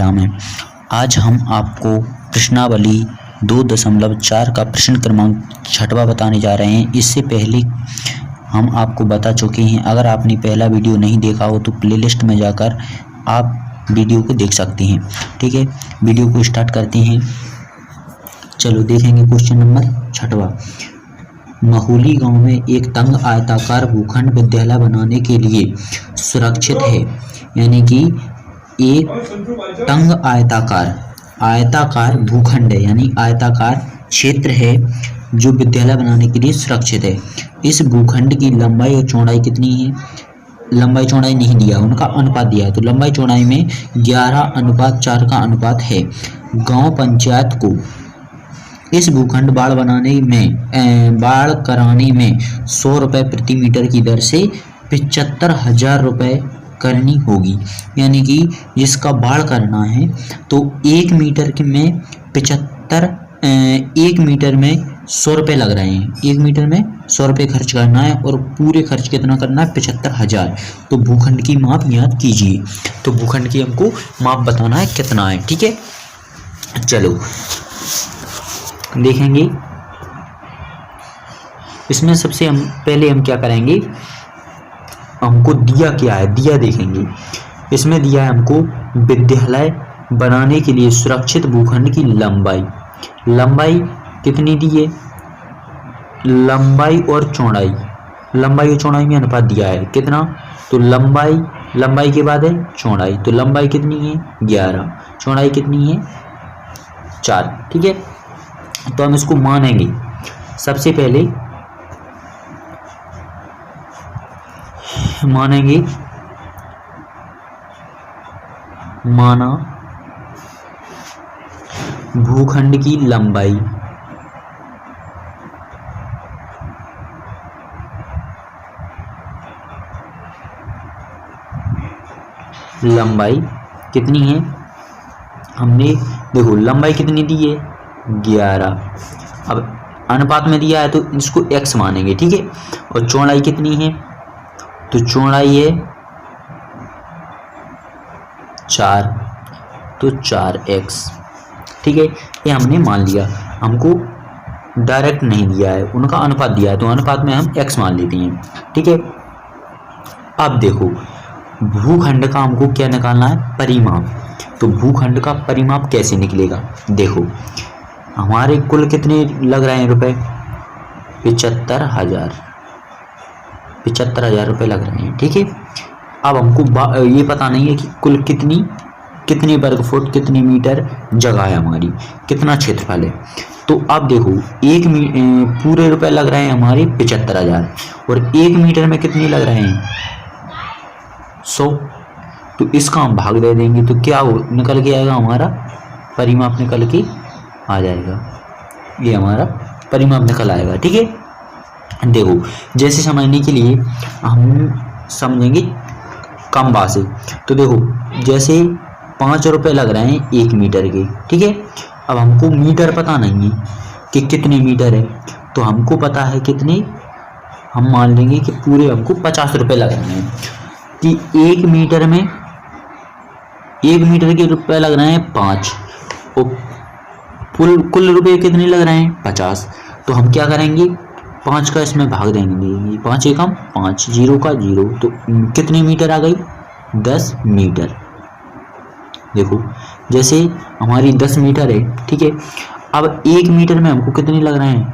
राम है। आज हम आपको प्रश्नावली 2.4 का प्रश्न क्रमांक 6वां बताने जा रहे हैं। इससे पहले हम आपको बता चुके हैं। अगर आपने पहला वीडियो नहीं देखा हो तो प्लेलिस्ट में जाकर आप वीडियो को देख सकते हैं। ठीक है, वीडियो को स्टार्ट करते हैं। चलो देखेंगे क्वेश्चन नंबर 6वां। महुली गांव में एक तंग आयताकार भूखंड विद्यालय बनाने के लिए सुरक्षित है। यानी कि एक तंग आयताकार भूखंड है, यानी आयताकार क्षेत्र है जो विद्यालय बनाने के लिए सुरक्षित है। इस भूखंड की लंबाई और चौड़ाई कितनी है? लंबाई चौड़ाई नहीं दिया, उनका अनुपात दिया है। तो लंबाई चौड़ाई में 11:4 का अनुपात है। गांव पंचायत को इस भूखंड बाढ़ कराने में 100 रुपये प्रति मीटर की दर से 75,000 रुपये करनी होगी। यानी कि जिसका बाढ़ करना है तो 1 मीटर में 1 मीटर में 100 रुपये लग रहे हैं। 1 मीटर में 100 रुपये खर्च करना है और पूरे खर्च कितना करना है? 75,000। तो भूखंड की माप याद कीजिए। तो भूखंड की हमको माप बताना है कितना है। ठीक है, चलो देखेंगे। इसमें सबसे पहले हम क्या करेंगे, हमको दिया क्या है, दिया देखेंगे। इसमें दिया है हमको विद्यालय बनाने के लिए सुरक्षित भूखंड की लंबाई कितनी दी है? लंबाई और चौड़ाई में अनुपात दिया है कितना? तो लंबाई के बाद है चौड़ाई। तो लंबाई कितनी है? 11। चौड़ाई कितनी है? 4। ठीक है, तो हम इसको मानेंगे। सबसे पहले मानेंगे, माना भूखंड की लंबाई कितनी है? हमने देखो लंबाई कितनी दी है? 11। अब अनुपात में दिया है तो इसको x मानेंगे। ठीक है, और चौड़ाई कितनी है? तो चौड़ाई है 4, तो 4x। ठीक है, ये हमने मान लिया। हमको डायरेक्ट नहीं दिया है, उनका अनुपात दिया है, तो अनुपात में हम x मान लेते हैं। ठीक है, अब देखो भूखंड का हमको क्या निकालना है? परिमाप। तो भूखंड का परिमाप कैसे निकलेगा? देखो हमारे कुल कितने लग रहे हैं रुपए? 75,000 रुपये लग रहे हैं। ठीक है, अब हमको ये पता नहीं है कि कुल कितनी वर्ग फुट, कितनी मीटर जगह है हमारी, कितना क्षेत्रफल है। तो अब देखो पूरे रुपए लग रहे हैं हमारे 75,000 और 1 मीटर में कितने लग रहे हैं? 100। तो इसका हम भाग दे देंगे तो क्या निकल के आएगा? हमारा परिमाप निकल के आ जाएगा। ये हमारा परिमाप निकल आएगा। ठीक है, देखो जैसे समझने के लिए हम समझेंगे कम बात। तो देखो जैसे 5 रुपये लग रहे हैं 1 मीटर के। ठीक है, अब हमको मीटर पता नहीं है कि कितने मीटर है, तो हमको पता है कितने, हम मान लेंगे कि पूरे हमको 50 रुपये लग रहे हैं कि 1 मीटर के रुपये लग रहे हैं 5 और कुल रुपये कितने लग रहे हैं? 50। तो हम क्या करेंगे? 5 का इसमें भाग देंगे। 5 एकम 5, 0 का 0, तो कितनी मीटर आ गई? 10 मीटर। देखो जैसे हमारी 10 मीटर है। ठीक है, अब 1 मीटर में हमको कितने लग रहे हैं?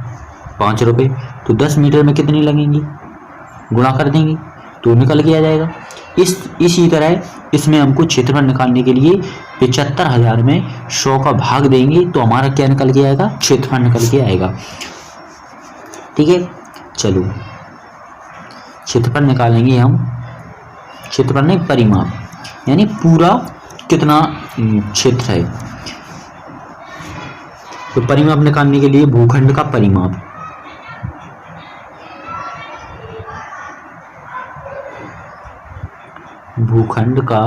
5 रुपये। तो 10 मीटर में कितने लगेंगे? गुणा कर देंगे तो निकल के आ जाएगा। इसी तरह इसमें हमको क्षेत्रफल निकालने के लिए 75,000 में 100 का भाग देंगे तो हमारा क्या निकल के आएगा? क्षेत्रफल निकल के आएगा। ठीक है, चलो क्षेत्रफल निकालेंगे हम। क्षेत्रफल नहीं, परिमाप, यानी पूरा कितना क्षेत्र है। तो परिमाप निकालने के लिए भूखंड का परिमाप, भूखंड का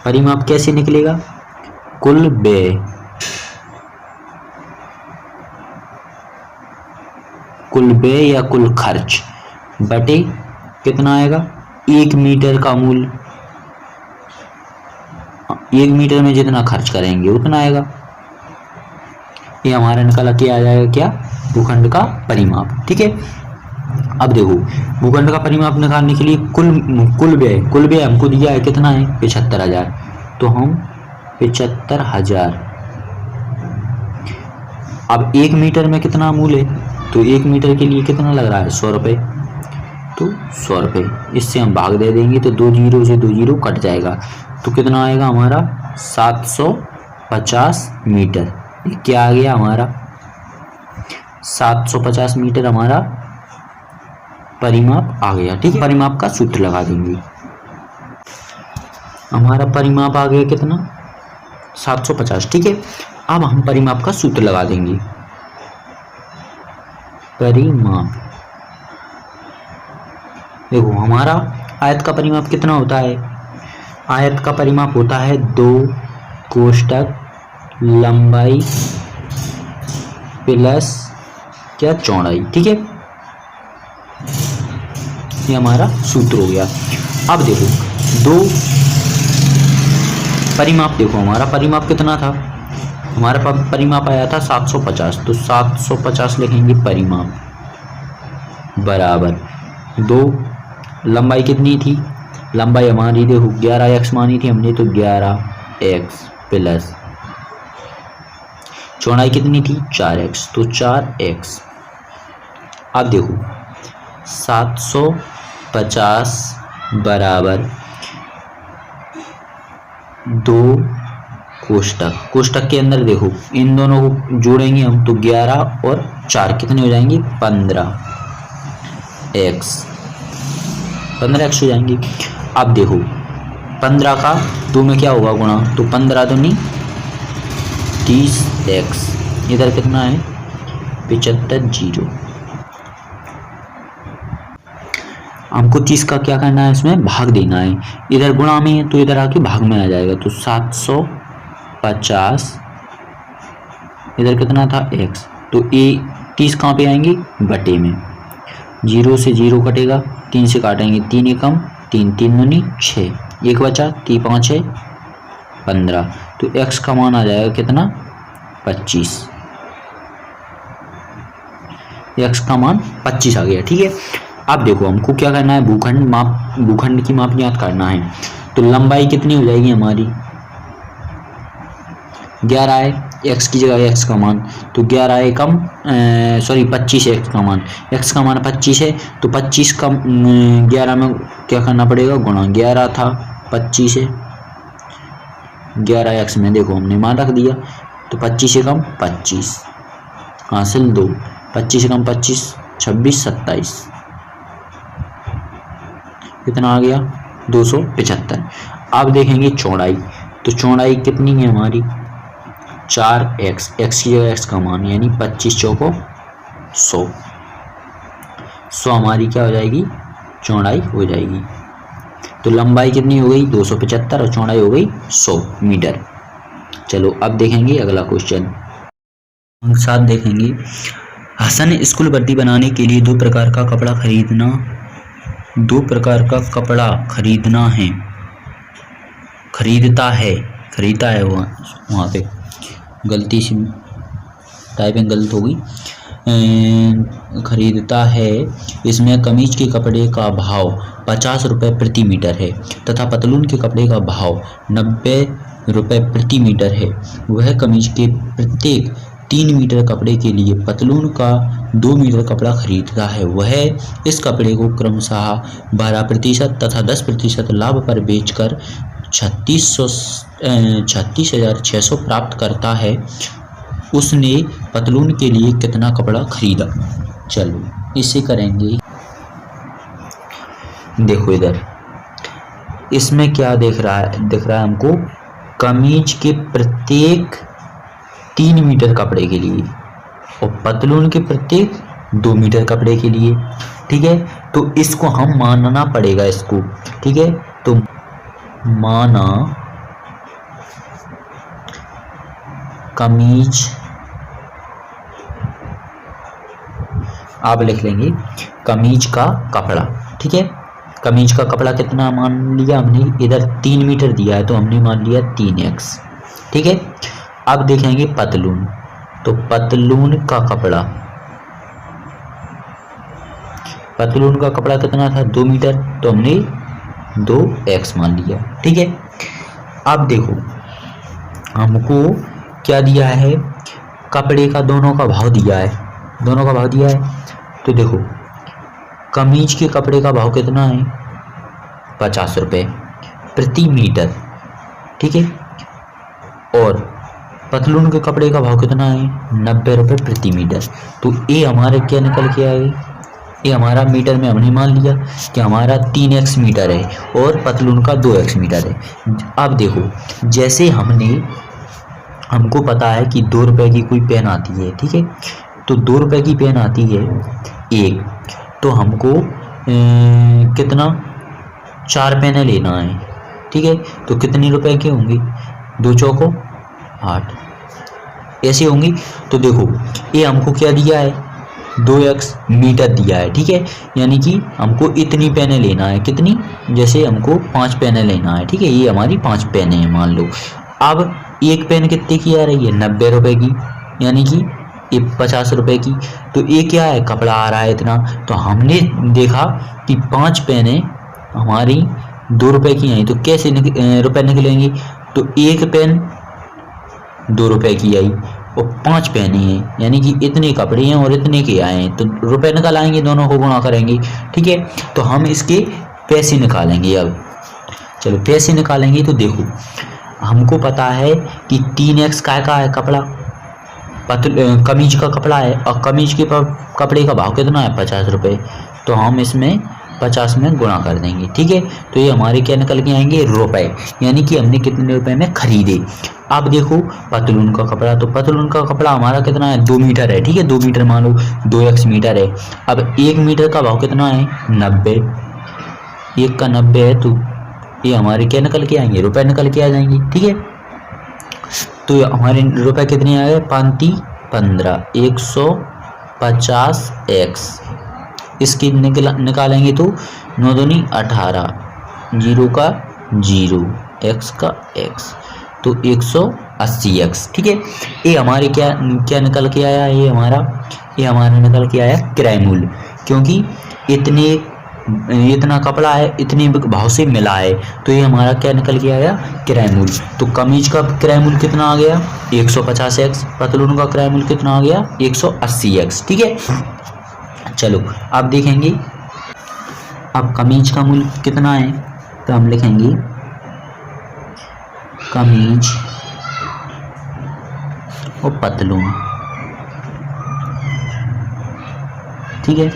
परिमाप कैसे निकलेगा? कुल व्यय कुल व्यय या कुल खर्च बटे कितना आएगा 1 मीटर का मूल, 1 मीटर में जितना खर्च करेंगे उतना आएगा। ये हमारा निकला क्या आ जाएगा, क्या, भूखंड का परिमाप। ठीक है, अब देखो भूखंड का परिमाप निकालने के लिए कुल व्यय हमको दिया है, कितना है, 75,000। तो हम 75,000, अब 1 मीटर में कितना मूल है, तो 1 मीटर के लिए कितना लग रहा है, 100 रुपये। तो 100 रुपये, इससे हम भाग दे देंगे तो 2 जीरो से 2 जीरो कट जाएगा, तो कितना आएगा हमारा 750 मीटर। ये क्या आ गया हमारा 750 मीटर हमारा परिमाप आ गया। ठीक है, परिमाप का सूत्र लगा देंगे। हमारा परिमाप आ गया कितना, 750। ठीक है, अब हम परिमाप का सूत्र लगा देंगे। परिमाप, देखो हमारा आयत का परिमाप कितना होता है, आयत का परिमाप होता है 2 कोष्टक लंबाई प्लस क्या, चौड़ाई। ठीक है, ये हमारा सूत्र हो गया। अब देखो दो परिमाप, देखो हमारा परिमाप कितना था, हमारा परिमाप आया था 750, तो 750 लिखेंगे परिमाप बराबर 2, लंबाई कितनी थी, लंबाई हमारी देखो 11x मानी थी हमने, तो 11x प्लस चौड़ाई कितनी थी 4x, तो 4x। अब देखो 750 बराबर 2 कोष्टक के अंदर देखो इन दोनों को जोड़ेंगे हम, तो 11 और 4 कितने हो जाएंगे 15x हो जाएंगे। अब देखो 15 का 2 में क्या होगा गुणा, तो 15 तो नहीं 30x, इधर कितना है 75 जीरो। हमको 30 का क्या करना है, इसमें भाग देना है, इधर गुणा में है तो इधर आके भाग में आ जाएगा, तो 750 इधर कितना था x, तो ये 30 कहाँ पे आएंगे बटे में, 0 से 0 कटेगा, 3 से काटेंगे 3 एकम 3, 3 दूनी 6, 1 बचा 3 5 है 15, तो x का मान आ जाएगा कितना 25, x का मान 25 आ गया। ठीक है, अब देखो हमको क्या करना है, भूखंड की माप याद करना है, तो लंबाई कितनी हो जाएगी हमारी 11 है, x की जगह x का मान, तो 11 है कम 25 है x का मान, x का मान 25 है, तो 25 का 11 में क्या करना पड़ेगा गुणा, 11 था 25 है, 11x में देखो हमने मान रख दिया, तो 25 से कम 25 हासिल 2, 25 से कम 25 26 27, कितना आ गया 275। अब देखेंगे चौड़ाई, तो चौड़ाई कितनी है हमारी 4x, x की जगह x का मान यानी 25 चौको 100, 100 हमारी क्या हो जाएगी चौड़ाई हो जाएगी। तो लंबाई कितनी हो गई 275 और चौड़ाई हो गई 100 मीटर। चलो अब देखेंगे अगला क्वेश्चन, साथ देखेंगे हसन स्कूल वर्दी बनाने के लिए 2 प्रकार का कपड़ा खरीदना है, खरीदता है वहाँ पे गलती से टाइपिंग गलत हो गई, खरीदता है। इसमें कमीज के कपड़े का भाव 50 रुपये प्रति मीटर है तथा पतलून के कपड़े का भाव 90 रुपये प्रति मीटर है। वह कमीज के प्रत्येक 3 मीटर कपड़े के लिए पतलून का 2 मीटर कपड़ा खरीदता है। वह इस कपड़े को क्रमशः 12% तथा 10% लाभ पर बेचकर 36,600 प्राप्त करता है। उसने पतलून के लिए कितना कपड़ा खरीदा। चलो इसे करेंगे, देखो इधर इसमें क्या दिख रहा है हमको, कमीज के प्रत्येक 3 मीटर कपड़े के लिए और पतलून के प्रत्येक 2 मीटर कपड़े के लिए। ठीक है, तो इसको हम मानना पड़ेगा इसको। ठीक है, तो माना कमीज, आप लिख लेंगे कमीज का कपड़ा। ठीक है, कमीज का कपड़ा कितना मान लिया हमने, इधर 3 मीटर दिया है तो हमने मान लिया 3x। ठीक है, अब देखेंगे पतलून, तो पतलून का कपड़ा, पतलून का कपड़ा कितना था 2 मीटर, तो हमने 2x मान लिया। ठीक है, अब देखो हमको क्या दिया है, कपड़े का दोनों का भाव दिया है, दोनों का भाव दिया है। तो देखो कमीज के कपड़े का भाव कितना है 50 रुपये प्रति मीटर। ठीक है, और पतलून के कपड़े का भाव कितना है 90 रुपये प्रति मीटर। तो ये हमारे क्या निकल के आए, ये हमारा मीटर में हमने मान लिया कि हमारा 3x मीटर है और पतलून का 2x मीटर है। अब देखो जैसे हमको पता है कि 2 रुपये की कोई पेन आती है, ठीक है, तो 2 रुपये की पेन आती है एक, तो हमको कितना 4 पेनें लेना है। ठीक है, तो कितने रुपए के होंगे, 2 चौको 8 ऐसे होंगी। तो देखो ये हमको क्या दिया है 2x मीटर दिया है। ठीक है, यानी कि हमको इतनी पेनें लेना है, कितनी, जैसे हमको 5 पेनें लेना है। ठीक है, ये हमारी 5 पेनें हैं मान लो। अब एक पेन कितने की आ रही है 90 रुपये की, यानी कि ये 50 रुपये की। तो ये क्या है कपड़ा आ रहा है इतना, तो हमने देखा कि 5 पेनें हमारी 2 रुपये की आई, तो कैसे रुपये निकलेंगे, तो एक पेन 2 रुपये की आई और 5 पेनें हैं, यानी कि इतने कपड़े हैं और इतने के आए हैं, तो रुपये निकल आएंगे, दोनों को गुणा करेंगे। ठीक है, तो हम इसके पैसे निकालेंगे। अब चलो पैसे निकालेंगे। तो देखो हमको पता है कि 3x का है कपड़ा, कमीज का कपड़ा है, और कमीज के कपड़े का भाव कितना है 50 रुपये, तो हम इसमें 50 में गुणा कर देंगे। ठीक है, तो ये हमारे क्या निकल के आएंगे रुपए, यानी कि हमने कितने रुपए में खरीदे। अब देखो पतलून का कपड़ा, तो पतलून का कपड़ा हमारा कितना है 2 मीटर है। ठीक है, 2 मीटर मान लो 2x मीटर है। अब 1 मीटर का भाव कितना है 90, 1 का 90 है, तो ये हमारे क्या निकल के आएंगे रुपए निकल के आ जाएंगे। ठीक है, तो हमारे रुपए कितने आए 5 15 150x, इसकी निकालेंगे तो 9 दूनी 18, 0 का 0, x का x, तो 180x। ठीक है, ये हमारे क्या निकल के आया, ये हमारा निकल के आया किराए मूल्य, क्योंकि इतना कपड़ा है इतने भाव से मिला है, तो ये हमारा क्या निकल के आया किराए मूल्य। तो कमीज का किराए मूल्य कितना आ गया 150x, पतलून का किराए मूल्य कितना आ गया 180x। ठीक है, चलो अब देखेंगे अब कमीज का मूल्य कितना है, तो हम लिखेंगे कमीज और पतलून। ठीक है,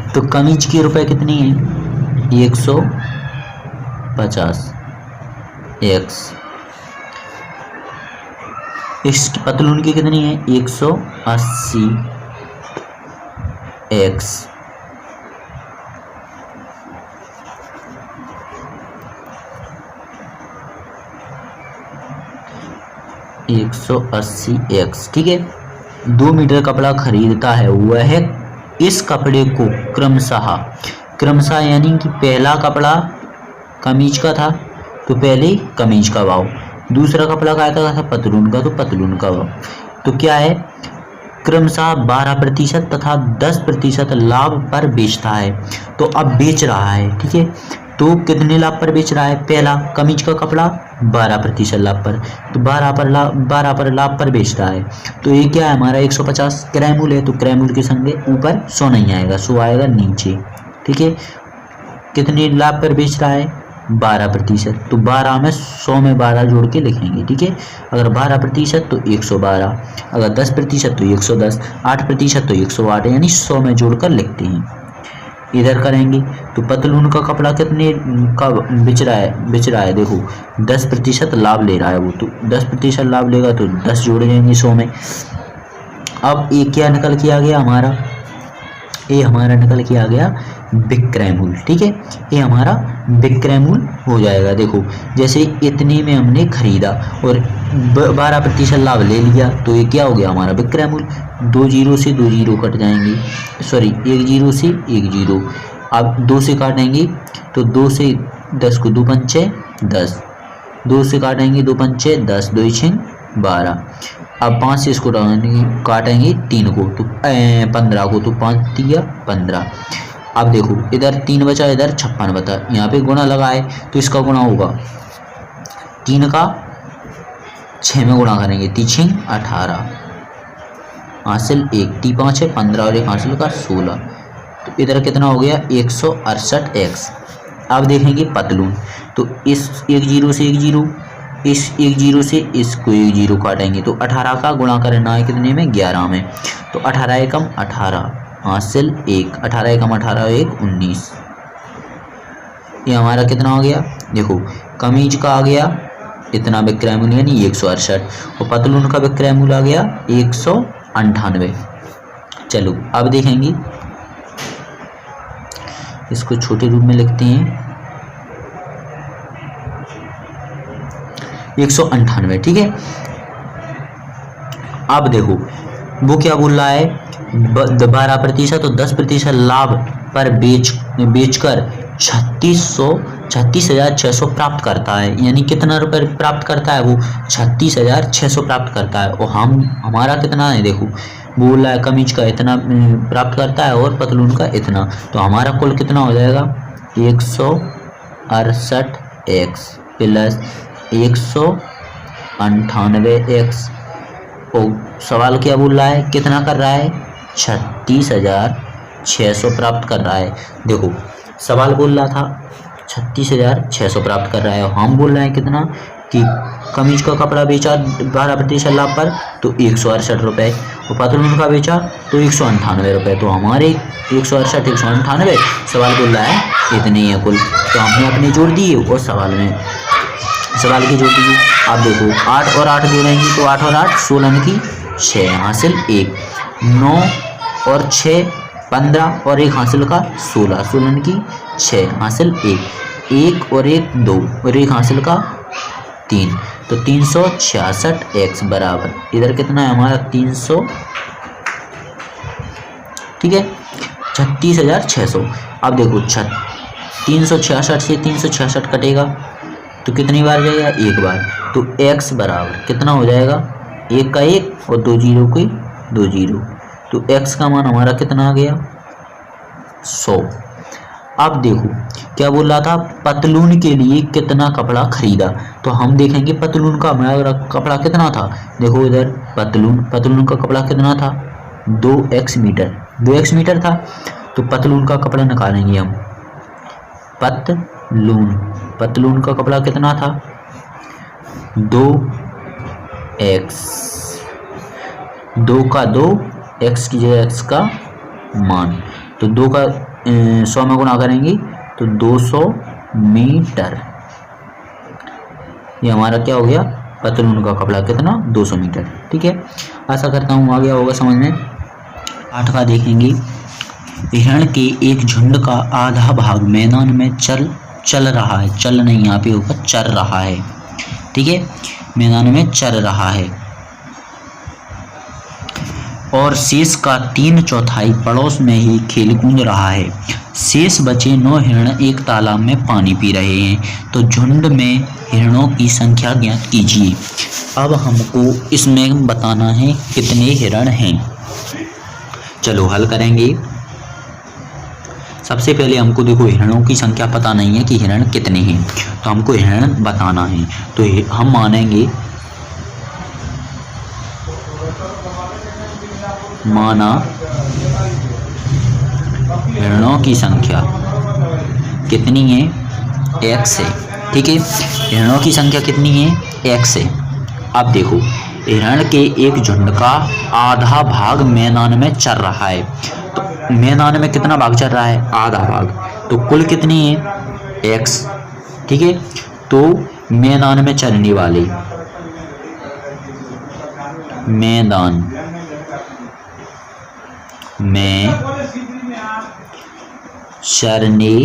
तो कमीज के रुपए कितने हैं 150x, इसकी पतलून की कितनी है 180x। ठीक है, 2 मीटर कपड़ा खरीदता है वह इस कपड़े को क्रमशः यानी कि पहला कपड़ा कमीज का था तो पहले कमीज का भाव, दूसरा कपड़ा का था पतलून का, तो पतलून का भाव। तो क्या है क्रमशः 12% तथा 10% लाभ पर बेचता है। तो अब बेच रहा है। ठीक है, तो कितने लाभ पर बेच रहा है, पहला कमीज का कपड़ा 12% लाभ पर, तो 12 पर लाभ पर बेच रहा है। तो ये क्या है हमारा 150 किराए मूल्य है, तो किराए मूल्य के संग ऊपर 100 नहीं आएगा, 100 आएगा नीचे। ठीक है, कितने लाभ पर बेच रहा है 12%, तो 12 में 100 में 12 जोड़ के लिखेंगे। ठीक है, अगर 12% तो 112, अगर 10% तो 110, 8% तो 108, यानी 100 में जोड़कर लिखते हैं। इधर करेंगे तो पतलून का कपड़ा कितने का बेच रहा है देखो 10% लाभ ले रहा है वो, तो 10% लाभ लेगा तो 10 जोड़ देंगे 100 में। अब ये क्या निकल के आ गया हमारा, ये हमारा निकल के आ गया विक्रय मूल्य। ठीक है, ये हमारा विक्रय मूल्य हो जाएगा। देखो जैसे इतने में हमने खरीदा और 12% लाभ ले लिया, तो ये क्या हो गया हमारा विक्रय मूल्य। 2 जीरो से 2 जीरो कट जाएंगे, सॉरी 1 जीरो से 1 जीरो, अब 2 से काटेंगे तो 2 से 10 को 2 पंचे 10, 2 से काटेंगे 2 पंचे 10, 2 छः 12। अब 5 से इसको काटेंगे 3 को तो 15 को, तो 5 तिया 15। अब देखो इधर 3 बचा, इधर 56 बचा, यहाँ पे गुणा लगाए तो इसका गुणा होगा 3 का 6 में गुणा करेंगे, 3 18, हासिल 1, 3 5 है 15 और 1 हासिल का 16। तो इधर कितना हो गया 168x। अब देखेंगे पतलून, तो इस 1 0 से 1 0, इस 1 0 से इसको 1 0 काटेंगे तो 18 का गुणा करना है कितने में 11 में, तो 18 एकम 18 हासिल 1, 18 एकम 18 1 19। ये हमारा कितना हो गया, देखो कमीज का आ गया इतना विक्रय मूल्य यानी 168 और पतलून का विक्रय मूल्य आ गया 198। चलो अब देखेंगे, इसको छोटे रूप में लिखते हैं 198, ठीक है। अब देखो वो क्या बोल रहा है, 12% और 10% लाभ पर बेचकर 36,600 प्राप्त करता है, यानी कितना रुपए प्राप्त करता है वो 36,600 प्राप्त करता है। और हमारा कितना है, देखो बोल रहा है कमीज का इतना प्राप्त करता है और पतलून का इतना, तो हमारा कुल कितना हो जाएगा 168x प्लस 198x। और सवाल क्या बोल रहा है, कितना कर रहा है 36,600 प्राप्त कर रहा है। देखो सवाल बोल रहा था 36,600 प्राप्त कर रहा है, हम बोल रहे हैं कितना कि कमीज का कपड़ा बेचा 12% लाभ पर तो 168 रुपये और पतलून का बेचा तो 198 रुपये। तो हमारे 168 198 सवाल बोल रहा है इतने ही है कुल, तो हमने अपने जोड़ दिए और सवाल की जोड़ दीजिए। आप देखो 8 और 8 जोड़ेंगे तो 8 और 8 16 की 6 हासिल 1, 9 और 6 15 और 1 हासिल का 16, 16 की 6 हासिल 1, 1 और 1 2 और 1 हासिल का 3, तो 366x बराबर इधर कितना है हमारा 300, ठीक है 36,600। अब देखो 366 से 366 कटेगा तो कितनी बार जाएगा, एक बार, तो x बराबर कितना हो जाएगा 1 का 1 और 2 जीरो की 2 जीरो, तो x का मान हमारा कितना आ गया 100। अब देखो क्या बोल रहा था, पतलून के लिए कितना कपड़ा खरीदा, तो हम देखेंगे पतलून का हमारा कपड़ा कितना था। देखो इधर पतलून का कपड़ा कितना था 2x मीटर था, तो पतलून का कपड़ा निकालेंगे हम। पतलून का कपड़ा कितना था 2x, 2 का 2 x की जगह x का मान, तो 2 का 100 में गुणा करेंगे तो 200 मीटर। ये हमारा क्या हो गया पतलून का कपड़ा कितना 200 मीटर, ठीक है। आशा करता हूँ आ गया होगा समझ में। 8 का देखेंगे, हिरण के एक झुंड का आधा भाग मैदान में चल रहा है, चल नहीं यहाँ पे ऊपर चल रहा है, ठीक है, मैदान में चल रहा है, और शेष का 3/4 पड़ोस में ही खेल कूद रहा है। शेष बचे 9 हिरण एक तालाब में पानी पी रहे हैं, तो झुंड में हिरणों की संख्या ज्ञात कीजिए। अब हमको इसमें बताना है कितने हिरण हैं। चलो हल करेंगे। सबसे पहले हमको देखो हिरणों की संख्या पता नहीं है कि हिरण कितने हैं, तो हमको हिरण बताना है, तो हम मानेंगे माना हिरणों की संख्या कितनी है x है, ठीक है, हिरणों की संख्या कितनी है x है। अब देखो हिरण के एक झुंड का आधा भाग मैदान में चल रहा है, तो मैदान में कितना भाग चल रहा है आधा भाग, तो कुल कितनी है x, ठीक है। तो मैदान में चलने वाले, मैदान में चरने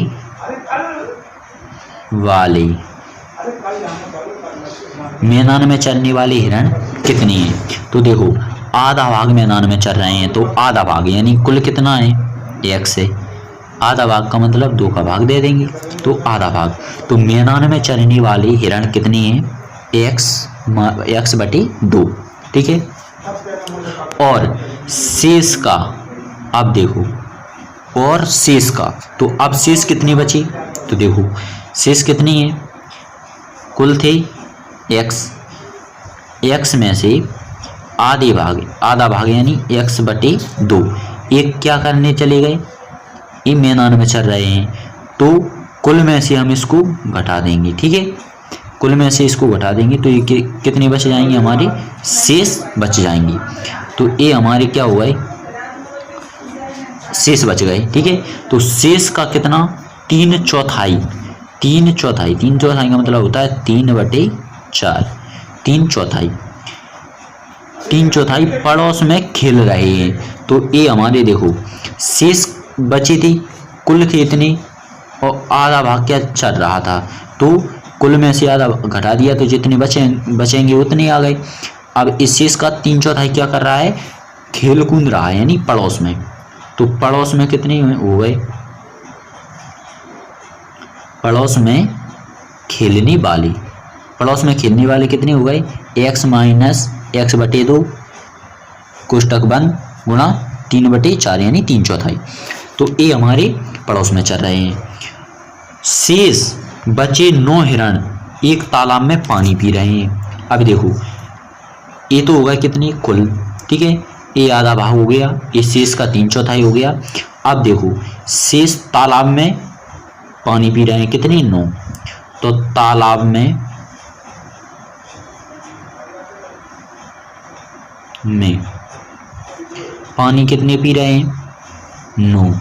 वाले, मैदान में चलने वाले हिरण कितनी है, तो देखो आधा भाग मैदान में चल रहे हैं, तो आधा भाग यानी कुल कितना है x है, आधा भाग का मतलब 2 का भाग दे देंगे, तो आधा भाग। तो मैदान में चरने वाले हिरण कितने हैं? x बटे 2, ठीक है। और शेष का, अब देखो, और शेष का, तो अब शेष कितनी बची? तो देखो शेष कितनी है, कुल थे x में से आधा भाग यानी x बटे 2, एक क्या करने चले गए, ये मैदान में चल रहे हैं, तो कुल में से हम इसको घटा देंगे, ठीक है। कुल में से इसको घटा देंगे तो ये कितने बच जाएंगे, हमारे शेष बच जाएंगे। तो ये हमारे क्या हुआ है, शेष बच गए, ठीक है। तो शेष का कितना, 3/4, 3/4, 3/4 का मतलब होता है 3/4, 3/4, 3/4 पड़ोस में खेल रहे हैं। तो ये हमारे देखो शेष बची थी, कुल के इतने, और आधा भाग क्या चल रहा था, तो कुल में से आधा घटा दिया तो जितने बचेंगे उतने आ गए। अब इस शेष का 3/4 क्या कर रहा है, खेल कूद रहा है, यानी पड़ोस में। तो पड़ोस में कितने हो गए, पड़ोस में खेलने वाले कितने हो गए, x माइनस x बटे 2 कोष्टक बंद गुणा 3/4 यानी 3/4। तो ये हमारे पड़ोस में चल रहे हैं। शेष बचे 9 हिरण एक तालाब में पानी पी रहे हैं। अब देखो ये तो होगा कितनी, कुल, ठीक है। ये आधा भाग हो गया, ये शेष का 3/4 हो गया। अब देखो शेष तालाब में पानी पी रहे हैं कितने, 9, तो तालाब में पानी कितने पी रहे हैं, 9,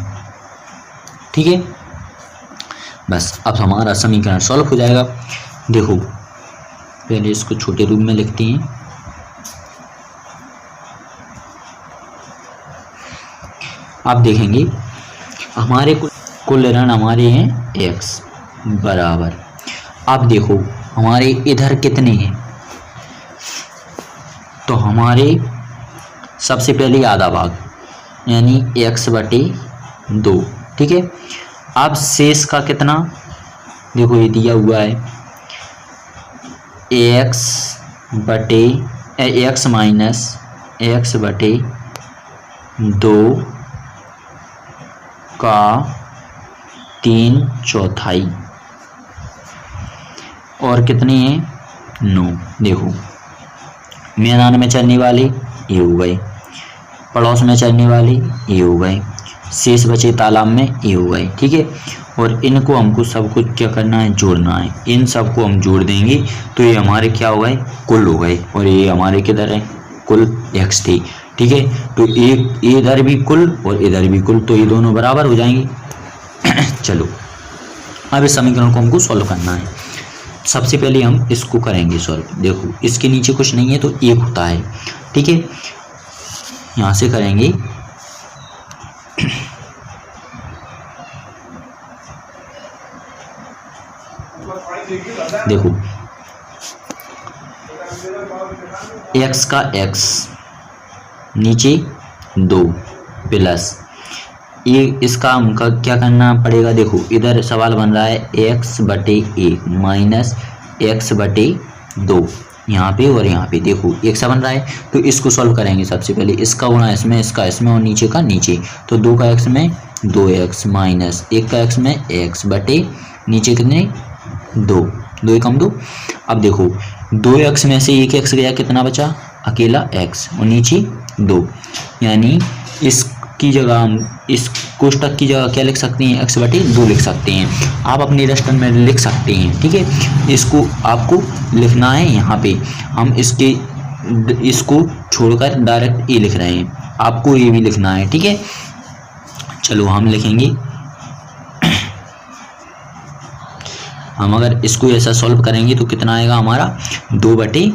ठीक है। बस अब हमारा समीकरण सॉल्व हो जाएगा। देखो पहले इसको छोटे रूप में लिखते हैं। आप देखेंगे हमारे कुल ऋण हमारे हैं x बराबर, अब देखो हमारे इधर कितने हैं, तो हमारे सबसे पहले आधा भाग यानी x बटे 2, ठीक है। अब शेष का कितना, देखो ये दिया हुआ है x माइनस x बटे 2 का 3/4 और कितने हैं, 9। देखो मैदान में चलने वाले ये हो गए, पड़ोस में चलने वाले ये हो गए, शेष बचे तालाब में ये हो गए, ठीक है। और इनको हमको सब कुछ क्या करना है, जोड़ना है। इन सबको हम जोड़ देंगे तो ये हमारे क्या हो गए, कुल हो गए। और ये हमारे किधर है, कुल x थी, ठीक है। तो एक इधर भी कुल और इधर भी कुल, तो ये दोनों बराबर हो जाएंगे। चलो अब इस समीकरण को हमको सॉल्व करना है। सबसे पहले हम इसको करेंगे सॉल्व। देखो इसके नीचे कुछ नहीं है तो 1 होता है, ठीक है। यहाँ से करेंगे देखो x का x नीचे 2 प्लस ये, इसका हमका क्या करना पड़ेगा, देखो इधर सवाल बन रहा है x बटे 1 माइनस x बटे 2, यहाँ पे और यहाँ पे देखो एक सा बन रहा है। तो इसको सॉल्व करेंगे सबसे पहले, इसका गुणा इसमें, इसका इसमें और नीचे का नीचे। तो 2 का x में 2x माइनस 1 का x में x बटे नीचे कितने 2, 2 एकम 2। अब देखो 2x में से 1x गया, कितना बचा, अकेला x और नीचे 2, यानी इसकी जगह हम इस कोष्टक की जगह क्या लिख सकते हैं, x बटे 2 लिख सकते हैं। आप अपने रजिस्टर में लिख सकते हैं, ठीक है। इसको आपको लिखना है, यहाँ पे हम इसको छोड़कर डायरेक्ट ए लिख रहे हैं, आपको ये भी लिखना है, ठीक है। चलो हम लिखेंगे, हम अगर इसको ऐसा सॉल्व करेंगे तो कितना आएगा हमारा, 2 बटे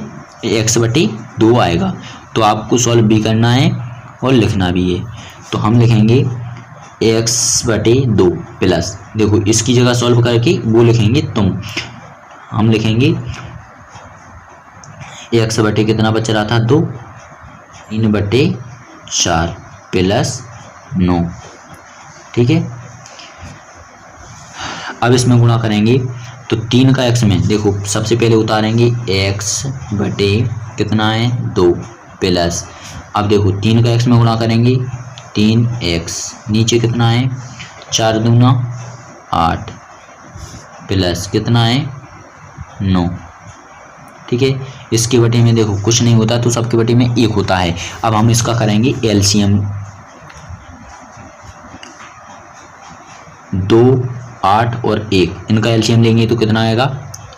x बटे 2 आएगा। तो आपको सॉल्व भी करना है और लिखना भी है। तो हम लिखेंगे x बटे 2 प्लस, देखो इसकी जगह सॉल्व करके वो लिखेंगे तुम, हम लिखेंगे x बटे कितना बच रहा था 2, 3/4 प्लस 9, ठीक है। अब इसमें गुणा करेंगे तो 3 का x में देखो सबसे पहले उतारेंगे x बटे कितना है 2 प्लस, अब देखो 3 का x में गुणा करेंगे 3x, नीचे कितना है 4 दूना 8 प्लस कितना है 9। ठीक है, इसके बटे में देखो कुछ नहीं होता तो सबके बटे में 1 होता है। अब हम इसका करेंगे एलसीएम, 2 8 और 1 इनका एलसीएम लेंगे तो कितना आएगा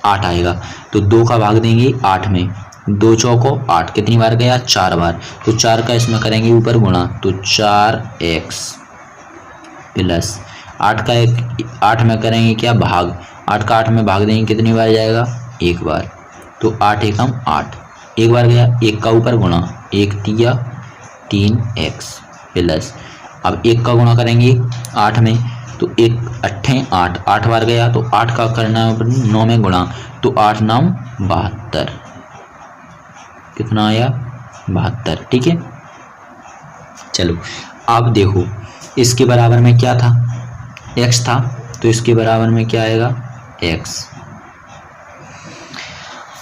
8 आएगा। तो 2 का भाग देंगे 8 में, 2 चौको 8, कितनी बार गया 4 बार, तो 4 का इसमें करेंगे ऊपर गुणा, तो 4x प्लस 8 का 8 में करेंगे क्या भाग, 8 का 8 में भाग देंगे कितनी बार जाएगा 1 बार, तो 8 एकम 8, 1 बार गया, 1 का ऊपर गुणा, 1 तिया 3x प्लस, अब 1 का गुणा करेंगे 8 में, तो 1 8 8, 8 बार गया, तो 8 का करना है 9 में गुणा, तो 8 9 72, कितना आया 72। ठीक है, चलो अब देखो इसके बराबर में क्या था x था, तो इसके बराबर में क्या आएगा x।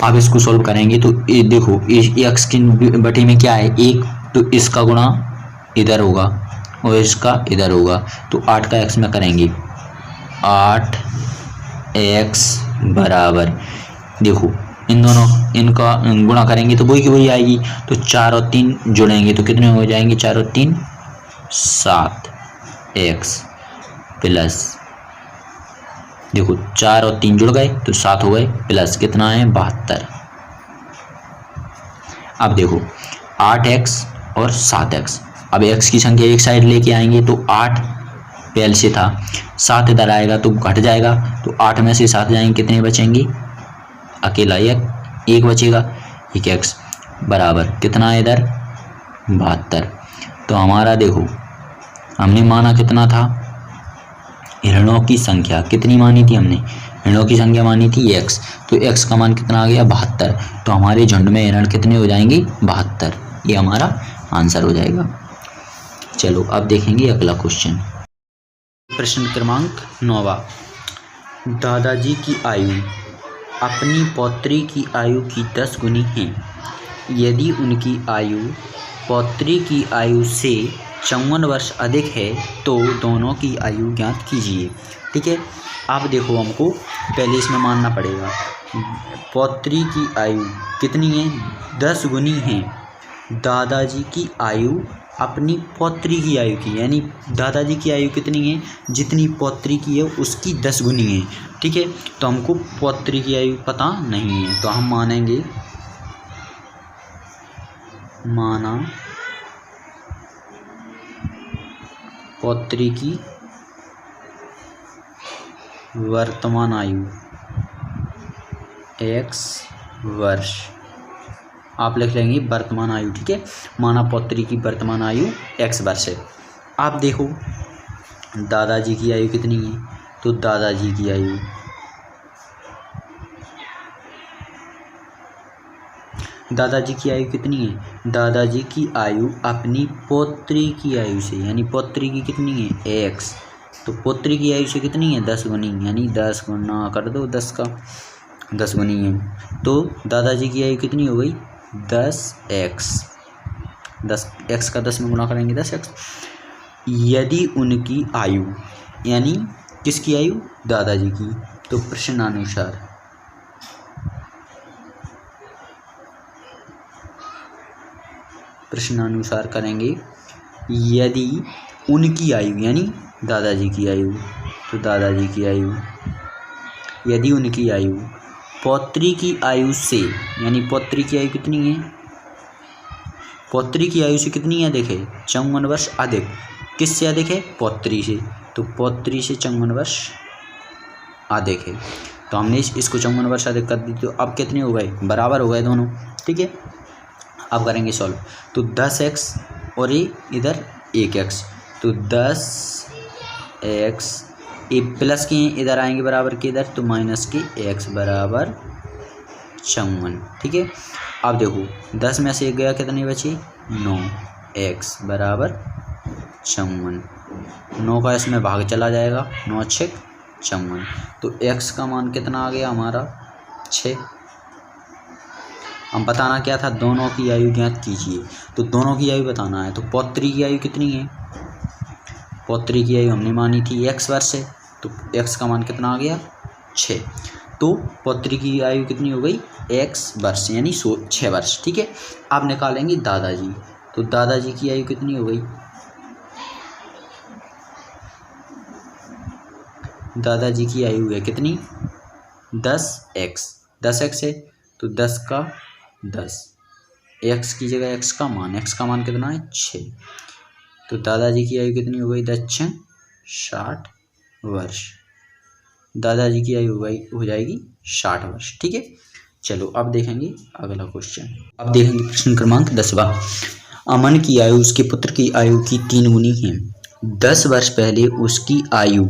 अब इसको सॉल्व करेंगे तो ये देखो x की बटे में क्या है 1, तो इसका गुणा इधर होगा और इसका इधर होगा, तो 8 का x में करेंगे 8x बराबर, देखो इन दोनों इनका गुणा करेंगे तो वही की वही आएगी, तो 4 और 3 जोड़ेंगे तो कितने हो जाएंगे 4 और 3 7x प्लस, देखो 4 और 3 जुड़ गए तो 7 हो गए, प्लस कितना है 72। अब देखो 8x और 7x, अब x की संख्या एक साइड लेके आएंगे तो 8 पहले से था, 7 इधर आएगा तो घट जाएगा, तो 8 में से 7 जाएंगे कितने बचेंगे, अकेला एक बचेगा, 1x बराबर कितना है इधर 72। तो हमारा देखो हमने माना कितना था, ऋणों की संख्या कितनी मानी थी हमने, ऋणों की संख्या मानी थी x, तो x का मान कितना आ गया 72, तो हमारे झुंड में ऋण कितने हो जाएंगे 72, ये हमारा आंसर हो जाएगा। चलो अब देखेंगे अगला क्वेश्चन, प्रश्न क्रमांक 9वां, दादाजी की आयु अपनी पौत्री की आयु की 10 गुनी है, यदि उनकी आयु पौत्री की आयु से 54 वर्ष अधिक है तो दोनों की आयु ज्ञात कीजिए। ठीक है, आप देखो हमको पहले इसमें मानना पड़ेगा पौत्री की आयु कितनी है 10 गुनी है दादाजी की आयु अपनी पौत्री की आयु की, यानी दादाजी की आयु कितनी है, जितनी पौत्री की है उसकी 10 गुनी है। ठीक है, तो हमको पौत्री की आयु पता नहीं है, तो हम मानेंगे माना पौत्री की वर्तमान आयु x वर्ष, आप लिख लेंगे वर्तमान आयु। ठीक है, माना पौत्री की वर्तमान आयु x वर्ष है। आप देखो दादाजी की आयु कितनी है, तो दादाजी की आयु कितनी है, दादाजी की आयु अपनी पौत्री की आयु से, यानी पौत्री की कितनी है x, तो पौत्री की आयु से कितनी है 10 गुनी, यानी 10 गुना कर दो 10 का 10 गुनी है, तो दादाजी की आयु कितनी हो गई 10x, 10x का 10 में गुना करेंगे 10x। यदि उनकी आयु, यानी किसकी आयु दादाजी की, तो प्रश्नानुसार करेंगे, यदि उनकी आयु यानी दादाजी की आयु, तो दादाजी की आयु, यदि उनकी आयु पौत्री की आयु से, यानी पौत्री की आयु कितनी है, पौत्री की आयु से कितनी है देखे 54 वर्ष अधिक, किससे अधिक है पौत्री से, तो पौत्री से 54 वर्ष अधिक है, तो हमने इसको 54 वर्ष अधिक कर दी, तो अब कितने हो गए बराबर हो गए दोनों। ठीक है, अब करेंगे सॉल्व, तो 10x और ये इधर 1x, तो 10x ये प्लस के इधर आएंगे बराबर के इधर, तो माइनस के x बराबर 54। ठीक है, अब देखो 10 में से 1 गया कितनी बची 9, x बराबर 54, 9 का इसमें भाग चला जाएगा, 9 6 54। तो x का मान कितना आ गया हमारा 6। हम बताना क्या था, दोनों की आयु ज्ञात कीजिए। तो दोनों की आयु बताना है। तो पौत्री की आयु कितनी है, पौत्री की आयु हमने मानी थी x वर्ष है, तो x का मान कितना आ गया 6। तो पौत्री की आयु कितनी हो गई x वर्ष यानी 6 वर्ष। ठीक है, आप निकालेंगे दादाजी। तो दादाजी की आयु कितनी हो गई, दादाजी की आयु है कितनी 10x, 10x है तो 10 का 10, x की जगह x का मान कितना है 6। तो दादाजी की आयु कितनी हो गई 10 60 वर्ष, दादाजी की आयु हो जाएगी 60 वर्ष। ठीक है, चलो अब देखेंगे अगला क्वेश्चन। अब देखेंगे प्रश्न क्रमांक 10वां। अमन की आयु उसके पुत्र की आयु की 3 गुनी है। 10 वर्ष पहले उसकी आयु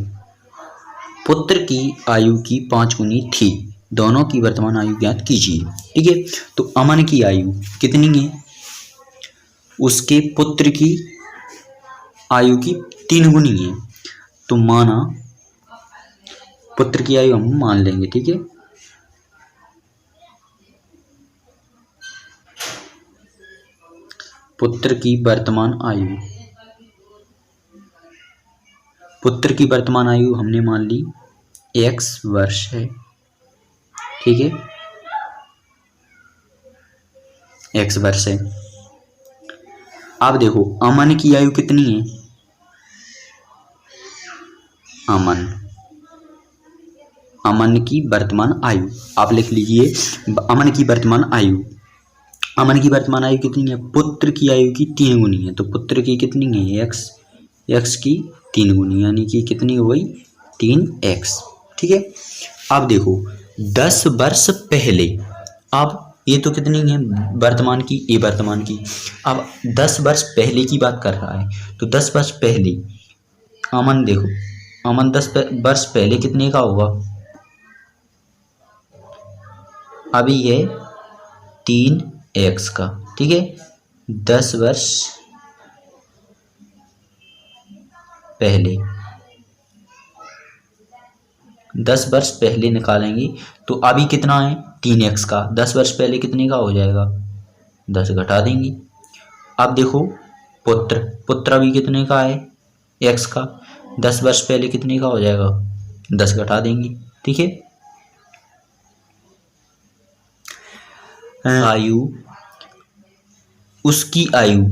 पुत्र की आयु की 5 गुनी थी। दोनों की वर्तमान आयु ज्ञात कीजिए। ठीक है, तो अमन की आयु कितनी है, उसके पुत्र की आयु की 3 गुनी है। तो माना पुत्र की आयु हम मान लेंगे। ठीक है, पुत्र की वर्तमान आयु हमने मान ली x वर्ष है। ठीक है, x वर्ष है। अब देखो अमन की आयु कितनी है, अमन की वर्तमान आयु आप लिख लीजिए। अमन की वर्तमान आयु कितनी है, पुत्र की आयु की 3 गुनी है। तो पुत्र की कितनी है x की 3 गुनी यानी कि कितनी हो गई 3x। ठीक है, अब देखो 10 वर्ष पहले, अब ये तो कितनी है वर्तमान की, ये वर्तमान की। अब 10 वर्ष पहले की बात कर रहा है। तो 10 वर्ष पहले अमन, देखो अमन 10 वर्ष पहले कितने का होगा, अभी है 3x का। ठीक है, 10 वर्ष पहले निकालेंगे तो अभी कितना है 3x का, 10 वर्ष पहले कितने का हो जाएगा 10 घटा देंगे। अब देखो पुत्र अभी कितने का है x का, 10 वर्ष पहले कितने का हो जाएगा 10 घटा देंगे। ठीक है, आयु उसकी आयु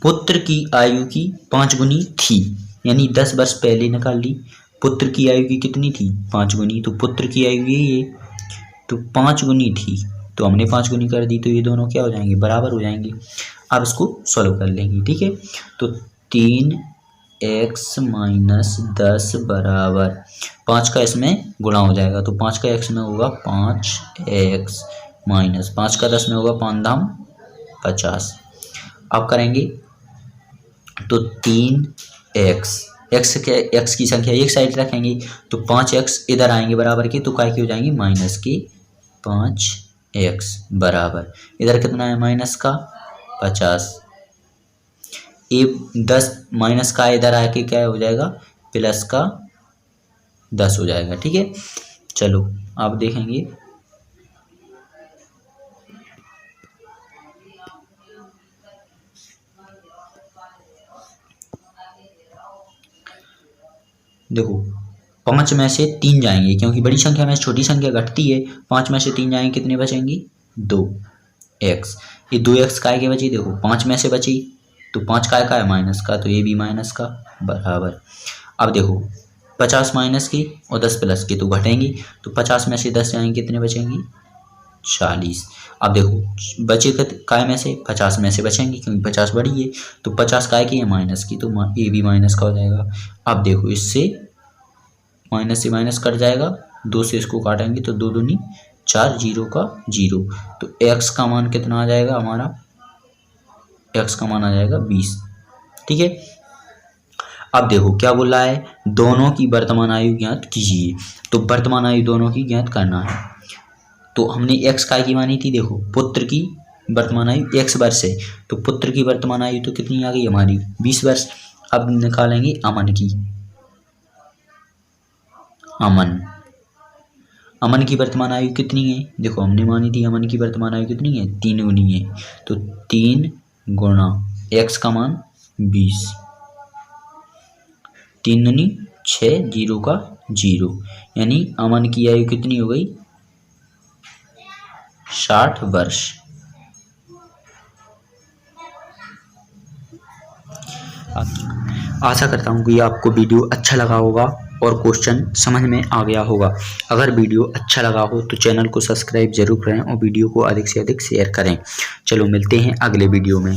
पुत्र की आयु की 5 गुनी थी, यानी 10 वर्ष पहले निकाल ली। पुत्र की आयु की कितनी थी 5 गुनी, तो पुत्र की आयु ये तो 5 गुनी थी, तो हमने 5 गुनी कर दी। तो ये दोनों क्या हो जाएंगे बराबर हो जाएंगे। अब इसको सॉल्व कर लेंगे। ठीक है, तो 3x - 10 बराबर 5 का इसमें गुणा हो जाएगा। तो 5 का x में होगा 5x माइनस 5 का 10 में होगा 5 दाम 50। अब करेंगे तो 3x, x की संख्या एक साइड रखेंगे तो 5x इधर आएंगे बराबर के, तो काय के हो जाएंगे माइनस के 5x बराबर इधर कितना है माइनस का 50। ये 10 माइनस का इधर आके क्या हो जाएगा प्लस का 10 हो जाएगा। ठीक है, चलो आप देखेंगे देखो 5 में से 3 जाएंगे क्योंकि बड़ी संख्या में छोटी संख्या घटती है। 5 में से 3 जाएंगे कितने बचेंगे 2x। ये 2x काय के बची, देखो 5 में से बची तो 5 काय का है माइनस का, तो ये भी माइनस का बराबर। अब देखो 50 माइनस की और 10 प्लस की तो घटेंगी, तो 50 में से 10 जाएंगे कितने बचेंगी 40। अब देखो बचे काय में से 50 में से बचेंगे क्योंकि 50 बड़ी है, तो 50 काय की है माइनस की, तो ये भी माइनस का हो जाएगा। अब देखो इससे माइनस से माइनस कट जाएगा, 2 से इसको काटेंगे तो 2 दूनी 4, 0 का 0, तो x का मान कितना आ जाएगा हमारा, x का मान आ जाएगा 20। ठीक है, अब देखो क्या बोल रहा है दोनों की वर्तमान आयु ज्ञात कीजिए। तो वर्तमान आयु दोनों की ज्ञात करना है। तो हमने x काय की मानी थी, देखो पुत्र की वर्तमान आयु x वर्ष है, तो पुत्र की वर्तमान आयु तो कितनी आ गई हमारी 20 वर्ष। अब निकालेंगे अमन की। अमन। अमन की वर्तमान आयु कितनी है? देखो हमने मानी थी अमन की वर्तमान आयु कितनी है? 3 गुनी है। तो 3 गुणा x का मान 20, 3 दूनी 6, 0 का 0, यानी अमन की आयु कितनी हो गई? 60 वर्ष। आशा करता हूँ कि आपको वीडियो अच्छा लगा होगा और क्वेश्चन समझ में आ गया होगा। अगर वीडियो अच्छा लगा हो तो चैनल को सब्सक्राइब जरूर करें और वीडियो को अधिक से अधिक शेयर करें। चलो मिलते हैं अगले वीडियो में।